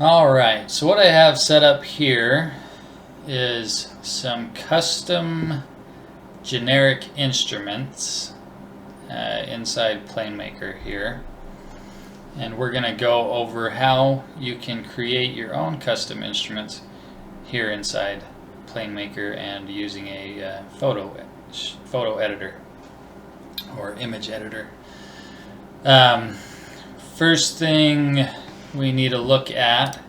Alright, so what I have set up here is some custom generic instruments inside planemaker here. And we're going to go over how you can create your own custom instruments here inside planemaker and using a photo editor or image editor. First thing we need to look at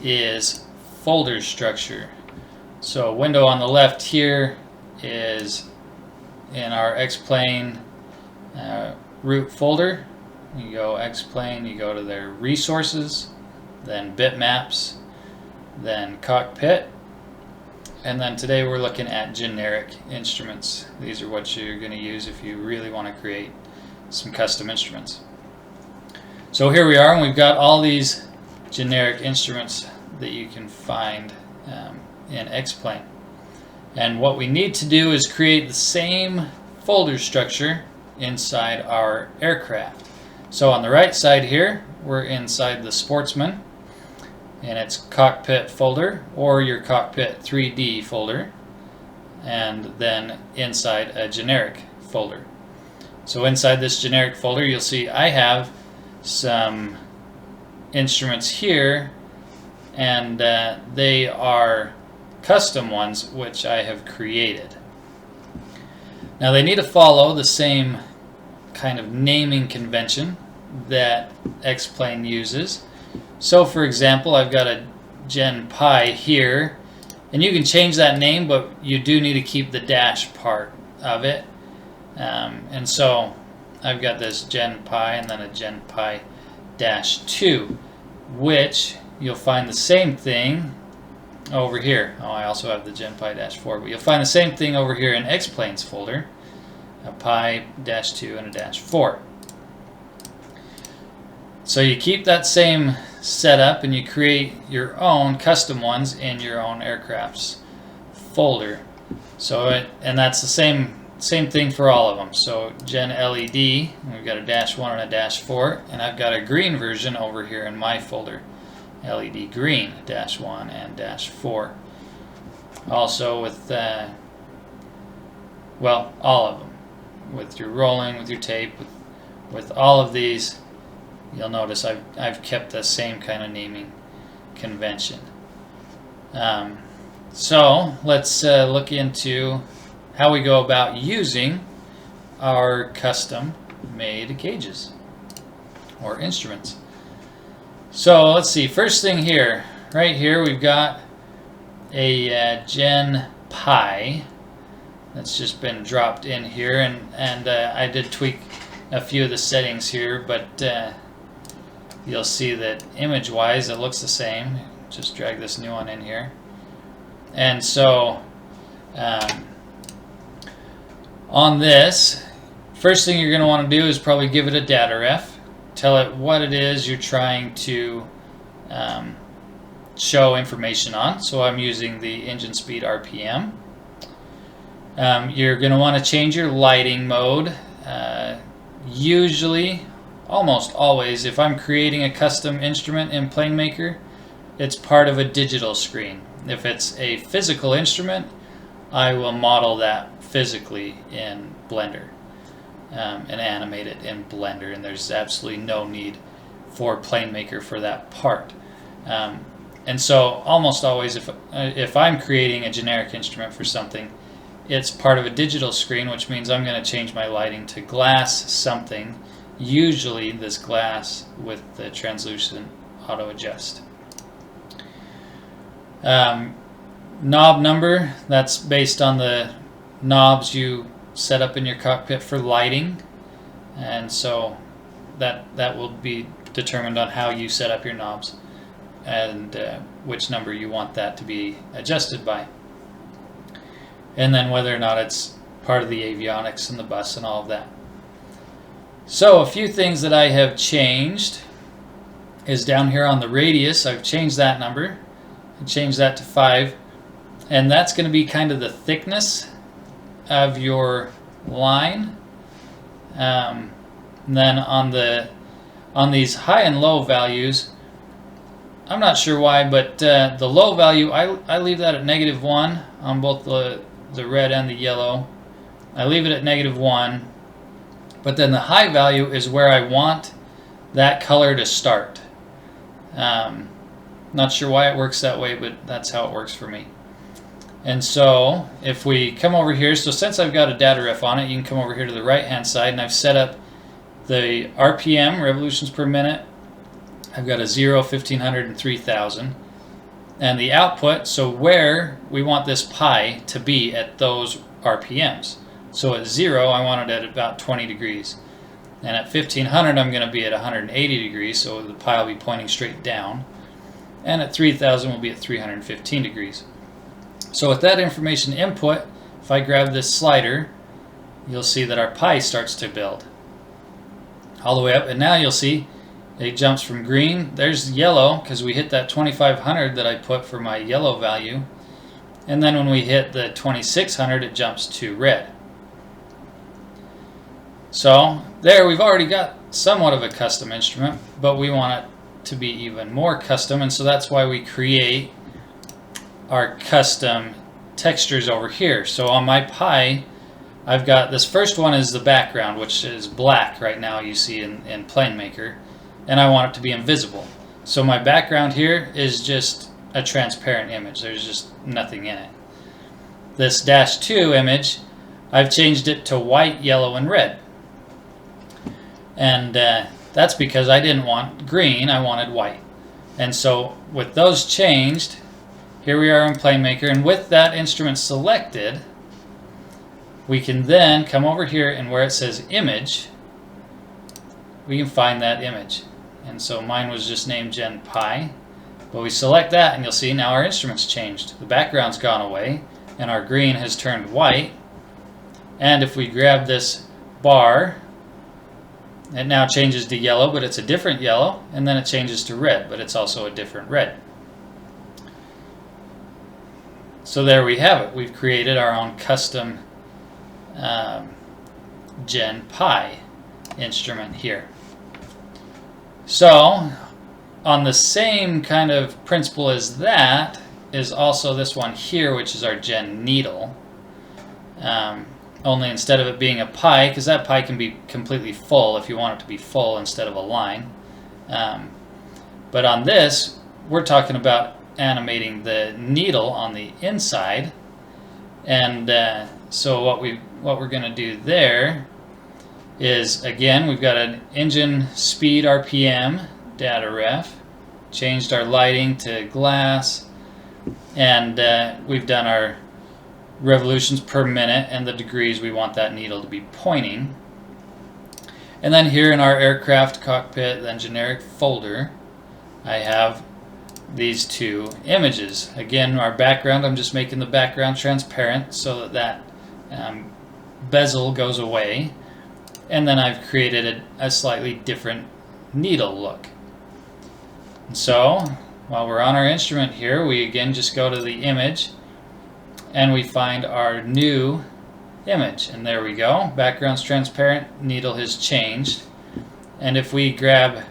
is folder structure. So a window on the left here is in our XPlane root folder. You go XPlane, you go to their resources, then bitmaps, then cockpit, and then today we're looking at generic instruments. These are what you're going to use if you really want to create some custom instruments. So here we are, and we've got all these generic instruments that you can find in XPlane. And what we need to do is create the same folder structure inside our aircraft. So on the right side here, we're inside the Sportsman, and it's cockpit folder or your cockpit 3D folder, and then inside a generic folder. So inside this generic folder, you'll see I have some instruments here, and they are custom ones which I have created. Now they need to follow the same kind of naming convention that XPlane uses. So for example, I've got a Gen Pi here, and you can change that name, but you do need to keep the dash part of it. And so I've got this Gen Pi and then a Gen Pi dash 2, which you'll find the same thing over here. Oh, I also have the Gen Pi dash 4, but you'll find the same thing over here in XPlane's folder, a Pi dash 2 and a dash 4. So you keep that same setup and you create your own custom ones in your own aircraft's folder. So and that's the same thing for all of them. So Gen LED, we've got a dash 1 and a dash 4, and I've got a green version over here in my folder, LED green, dash 1 and dash 4. Also with well, all of them, with your rolling, with your tape, with all of these, you'll notice I've kept the same kind of naming convention. So let's look into how we go about using our custom made gauges or instruments. So let's see, first thing here, right here we've got a Gen Pi that's just been dropped in here, and I did tweak a few of the settings here, but you'll see that image wise it looks the same. Just drag this new one in here, and so on this, first thing you're going to want to do is probably give it a data ref. Tell it what it is you're trying to show information on. So I'm using the engine speed RPM. You're going to want to change your lighting mode. Usually, almost always, if I'm creating a custom instrument in planemaker, it's part of a digital screen. If it's a physical instrument, I will model that physically in Blender and animate it in Blender, and there's absolutely no need for planemaker for that part. And so almost always if I'm creating a generic instrument for something, it's part of a digital screen, which means I'm going to change my lighting to glass something, usually this glass with the translucent auto adjust. Knob number, that's based on the knobs you set up in your cockpit for lighting, and so that will be determined on how you set up your knobs and which number you want that to be adjusted by, and then whether or not it's part of the avionics and the bus and all of that. So a few things that I have changed is down here on the radius. I've changed that number and changed that to 5, and that's going to be kind of the thickness of your line. And then on these high and low values, I'm not sure why, but the low value, I leave that at -1 on both the red and the yellow. I leave it at -1, but then the high value is where I want that color to start. Not sure why it works that way, but that's how it works for me. And so if we come over here, so since I've got a data ref on it, you can come over here to the right hand side, and I've set up the RPM, revolutions per minute. I've got a 0, 1500, and 3000. And the output, so where we want this pi to be at those RPMs. So at 0, I want it at about 20 degrees. And at 1500, I'm going to be at 180 degrees, so the pi will be pointing straight down. And at 3000, we'll be at 315 degrees. So with that information input, if I grab this slider, you'll see that our pi starts to build all the way up. And now you'll see it jumps from green. There's yellow because we hit that 2500 that I put for my yellow value. And then when we hit the 2600, it jumps to red. So there, we've already got somewhat of a custom instrument, but we want it to be even more custom, and so that's why we create our custom textures over here. So on my pi, I've got this first one is the background, which is black right now, you see in planemaker, and I want it to be invisible. So my background here is just a transparent image. There's just nothing in it. This -2 image, I've changed it to white, yellow, and red. And that's because I didn't want green, I wanted white. And so with those changed, here we are in planemaker, and with that instrument selected, we can then come over here, and where it says image, we can find that image. And so mine was just named Gen Pi, but we select that, and you'll see now our instrument's changed. The background's gone away, and our green has turned white. And if we grab this bar, it now changes to yellow, but it's a different yellow, and then it changes to red, but it's also a different red. So there we have it. We've created our own custom Gen Pi instrument here. So on the same kind of principle as that is also this one here, which is our Gen Needle. Only instead of it being a pi, because that pi can be completely full if you want it to be full instead of a line. But on this, we're talking about animating the needle on the inside. And so what we're going to do there is, again, we've got an engine speed RPM data ref, changed our lighting to glass, and we've done our revolutions per minute and the degrees we want that needle to be pointing. And then here in our aircraft cockpit, then generic folder, I have these two images. Again, our background, I'm just making the background transparent so that bezel goes away. And then I've created a slightly different needle look. And so while we're on our instrument here, we again just go to the image, and we find our new image, and there we go. Background's transparent, needle has changed. And if we grab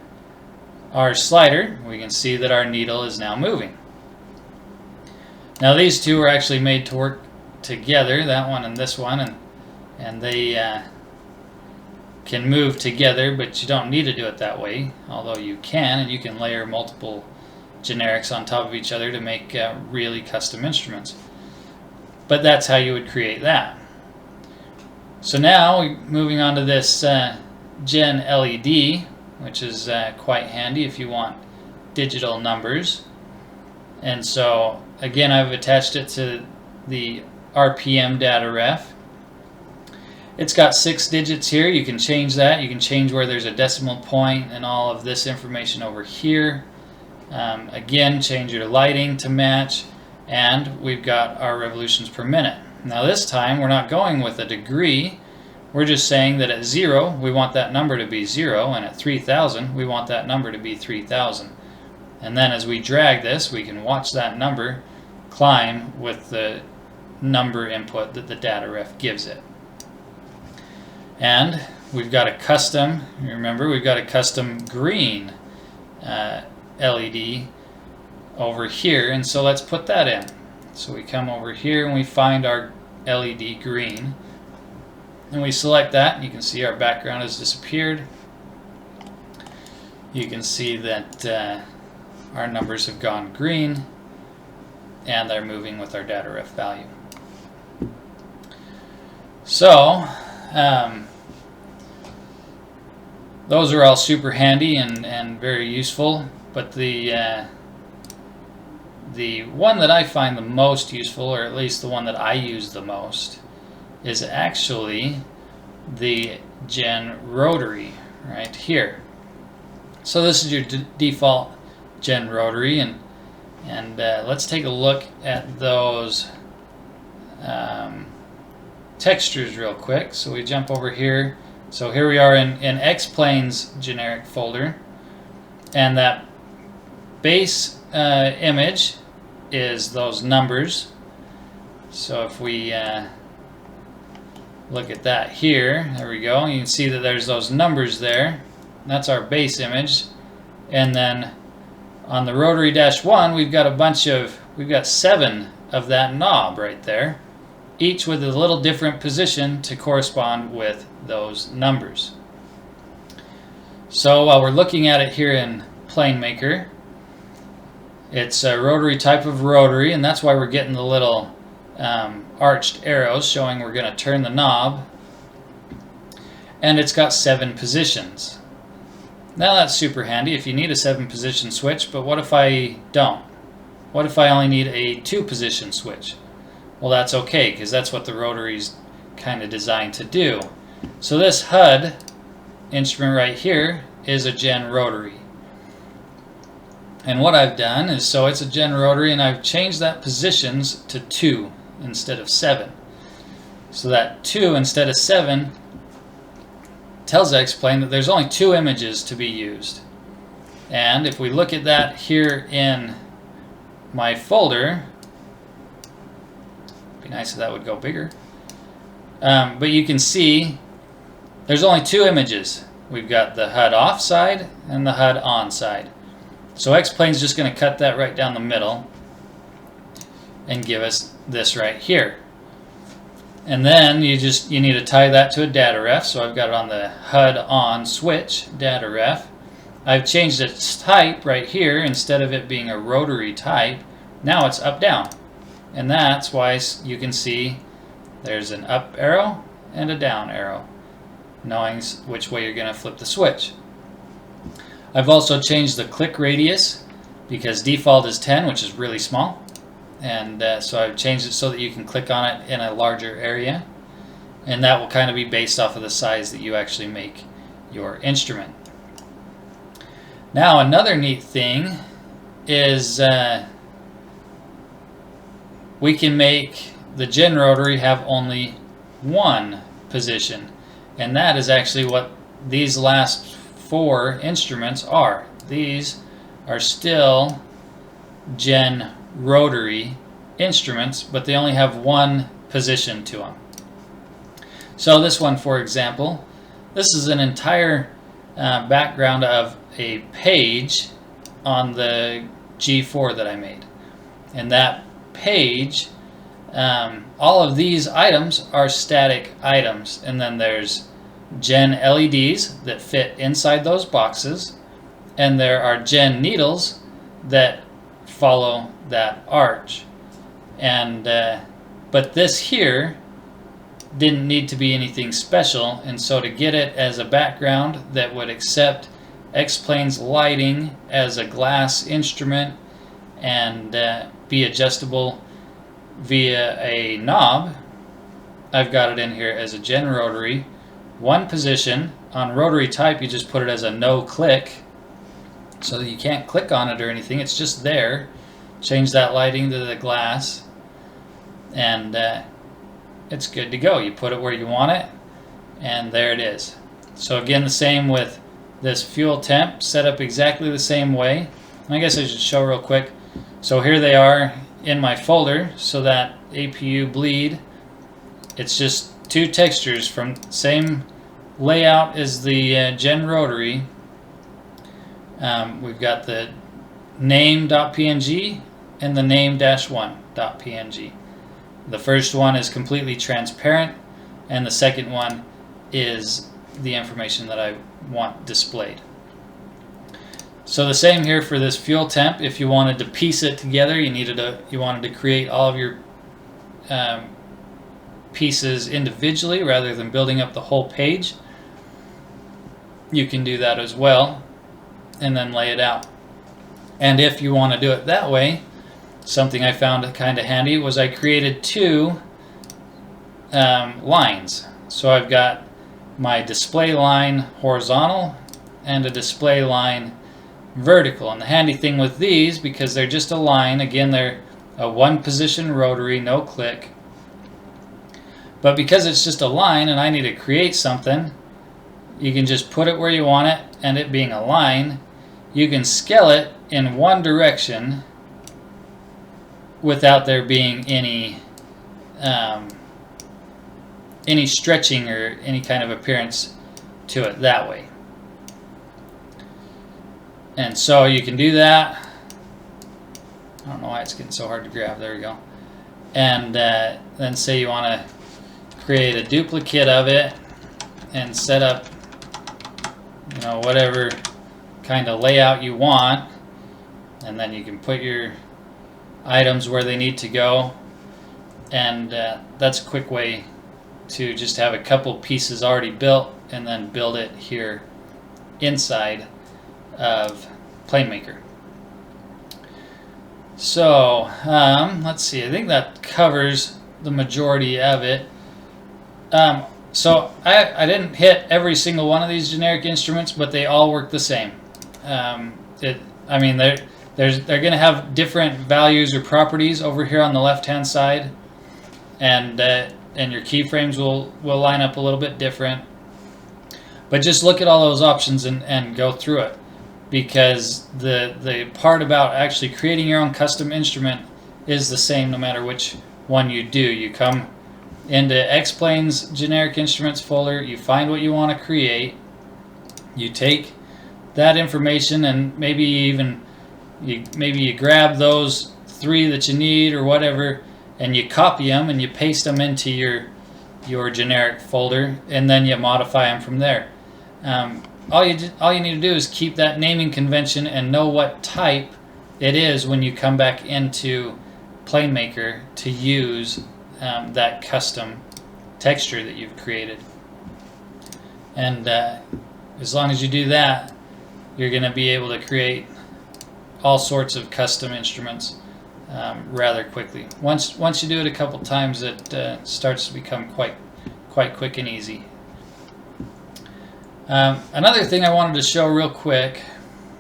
our slider, we can see that our needle is now moving. Now these two are actually made to work together, that one and this one, and they can move together, but you don't need to do it that way, although you can, and you can layer multiple generics on top of each other to make really custom instruments. But that's how you would create that. So now, moving on to this Gen LED, which is quite handy if you want digital numbers. And so, again, I've attached it to the RPM data ref. It's got 6 digits here. You can change that. You can change where there's a decimal point and all of this information over here. Again, change your lighting to match. And we've got our revolutions per minute. Now this time we're not going with a degree, we're just saying that at 0 we want that number to be 0, and at 3000 we want that number to be 3000. And then as we drag this, we can watch that number climb with the number input that the data ref gives it. And we've got a custom, remember we've got a custom green LED over here, and so let's put that in. So we come over here and we find our LED green, and we select that, and you can see our background has disappeared. You can see that our numbers have gone green, and they're moving with our data ref value. So those are all super handy and very useful, but the one that I find the most useful, or at least the one that I use the most, is actually the Gen Rotary right here. So this is your default Gen Rotary, and let's take a look at those textures real quick. So we jump over here. So here we are in XPlane's generic folder, and that base image is those numbers. So if we look at that here, there we go. You can see that there's those numbers there. That's our base image. And then on the Rotary -1, we've got 7 of that knob right there, each with a little different position to correspond with those numbers. So while we're looking at it here in planemaker, it's a rotary type of rotary, and that's why we're getting the little arched arrows showing we're going to turn the knob, and it's got 7 positions. Now that's super handy if you need a 7-position switch, but what if I don't? What if I only need a 2-position switch? Well, that's okay, because that's what the rotary's kind of designed to do. So this HUD instrument right here is a Gen Rotary. And what I've done is, so it's a Gen Rotary, and I've changed that positions to 2 instead of 7. So that 2 instead of 7 tells XPlane that there's only 2 images to be used. And if we look at that here in my folder, it'd be nice if that would go bigger. But you can see there's only 2 images. We've got the HUD off side and the HUD on side. So XPlane's just going to cut that right down the middle and give us this right here. And then you need to tie that to a data ref. So I've got it on the HUD on switch data ref. I've changed its type right here. Instead of it being a rotary type, now it's up down. And that's why you can see there's an up arrow and a down arrow, knowing which way you're going to flip the switch. I've also changed the click radius, because default is 10, which is really small. And so I've changed it so that you can click on it in a larger area. And that will kind of be based off of the size that you actually make your instrument. Now another neat thing is we can make the Gen Rotary have only 1 position. And that is actually what these last 4 instruments are. These are still Gen Rotary instruments, but they only have 1 position to them. So this one, for example, this is an entire background of a page on the G4 that I made. And that page, all of these items are static items, and then there's Gen LEDs that fit inside those boxes, and there are Gen needles that follow that arch. And but this here didn't need to be anything special, and so to get it as a background that would accept XPlane's lighting as a glass instrument and be adjustable via a knob, I've got it in here as a Gen Rotary, 1 position. On rotary type, you just put it as a no click, so that you can't click on it or anything. It's just there. Change that lighting to the glass, and it's good to go. You put it where you want it, and there it is. So again, the same with this fuel temp, set up exactly the same way. I guess I should show real quick. So here they are in my folder. So that APU bleed, it's just 2 textures from same layout as the Gen Rotary. We've got the name.png and the name-1.png. The first one is completely transparent, and the second one is the information that I want displayed. So the same here for this fuel temp. If you wanted to piece it together, you wanted to create all of your pieces individually rather than building up the whole page, you can do that as well and then lay it out. And if you want to do it that way, something I found kind of handy was I created two lines. So I've got my display line horizontal and a display line vertical. And the handy thing with these, because they're just a line, again, they're a one position rotary, no click. But because it's just a line and I need to create something, you can just put it where you want it, and it being a line, you can scale it in one direction without there being any stretching or any kind of appearance to it that way. And so you can do that. I don't know why it's getting so hard to grab. There we go. And then say you want to create a duplicate of it and set up, you know, whatever kind of layout you want, and then you can put your items where they need to go. And that's a quick way to just have a couple pieces already built and then build it here inside of planemaker. So let's see, I think that covers the majority of it. So I didn't hit every single one of these generic instruments, but they all work the same. I mean, they're going to have different values or properties over here on the left hand side, and your keyframes will line up a little bit different. But just look at all those options and go through it, because the part about actually creating your own custom instrument is the same no matter which one you do. You come into XPlane's generic instruments folder, you find what you want to create, you take that information, and maybe you grab those three that you need or whatever, and you copy them and you paste them into your generic folder, and then you modify them from there. All you need to do is keep that naming convention and know what type it is when you come back into planemaker to use that custom texture that you've created. And as long as you do that, you're going to be able to create all sorts of custom instruments rather quickly. Once you do it a couple times, it starts to become quite quick and easy. Another thing I wanted to show real quick,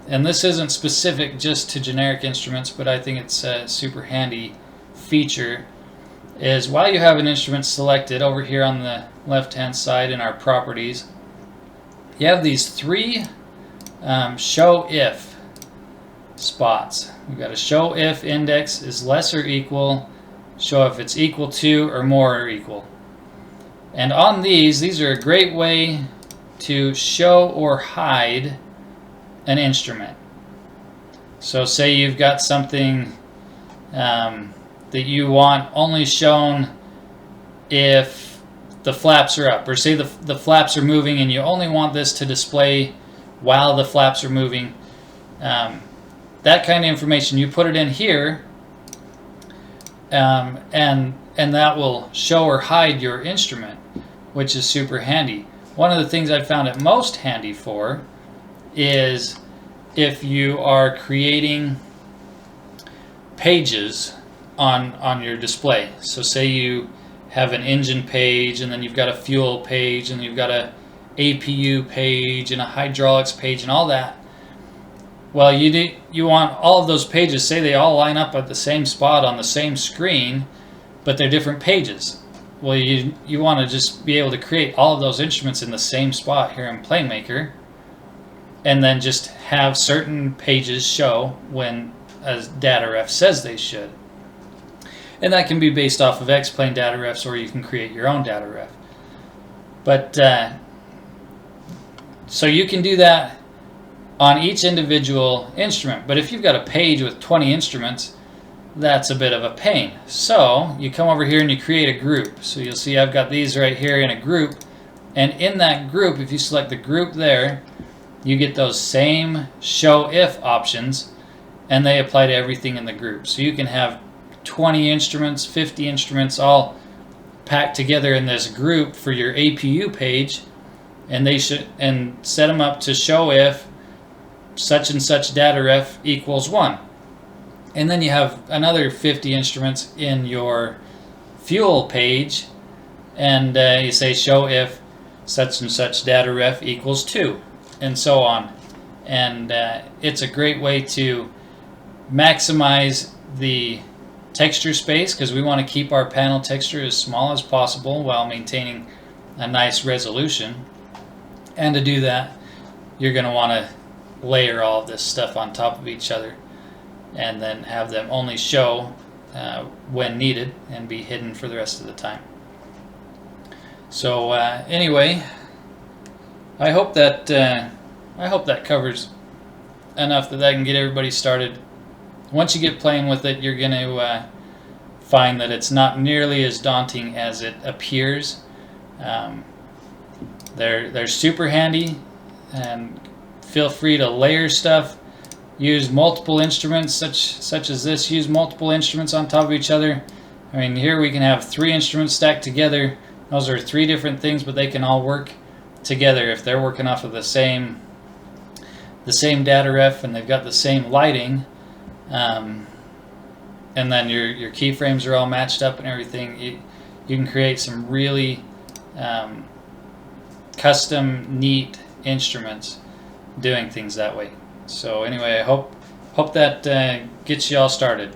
and this isn't specific just to generic instruments, but I think it's a super handy feature, is while you have an instrument selected over here on the left hand side in our properties, you have these three show if spots. We've got a show if index is less or equal, show if it's equal to or more or equal. And on these are a great way to show or hide an instrument. So say you've got something that you want only shown if the flaps are up, or say the flaps are moving and you only want this to display while the flaps are moving. That kind of information, you put it in here, and that will show or hide your instrument, which is super handy. One of the things I found it most handy for is if you are creating pages on your display. So say you have an engine page, and then you've got a fuel page, and you've got a APU page and a hydraulics page and all that. Well, you want all of those pages, say they all line up at the same spot on the same screen, but they're different pages. Well, you want to just be able to create all of those instruments in the same spot here in planemaker, and then just have certain pages show when as data ref says they should. And that can be based off of XPlane data refs, or you can create your own data ref. But so you can do that on each individual instrument. But if you've got a page with 20 instruments, that's a bit of a pain. So you come over here and you create a group. So you'll see I've got these right here in a group, and in that group, if you select the group there, you get those same show if options, and they apply to everything in the group. So you can have 20 instruments, 50 instruments all packed together in this group for your APU page, and they should set them up to show if such and such data ref equals 1. And then you have another 50 instruments in your fuel page, and you say show if such and such data ref equals 2, and so on. And it's a great way to maximize the texture space, because we want to keep our panel texture as small as possible while maintaining a nice resolution. And to do that, you're going to want to layer all of this stuff on top of each other, and then have them only show when needed and be hidden for the rest of the time. So anyway, I hope that covers enough that I can get everybody started. Once you get playing with it, you're going to find that it's not nearly as daunting as it appears. They're super handy, and feel free to layer stuff. Use multiple instruments, such as this. Use multiple instruments on top of each other. I mean, here we can have 3 instruments stacked together. Those are 3 different things, but they can all work together if they're working off of the same data ref, and they've got the same lighting. And then your keyframes are all matched up and everything. You can create some really custom, neat instruments doing things that way. So anyway, I hope that gets you all started.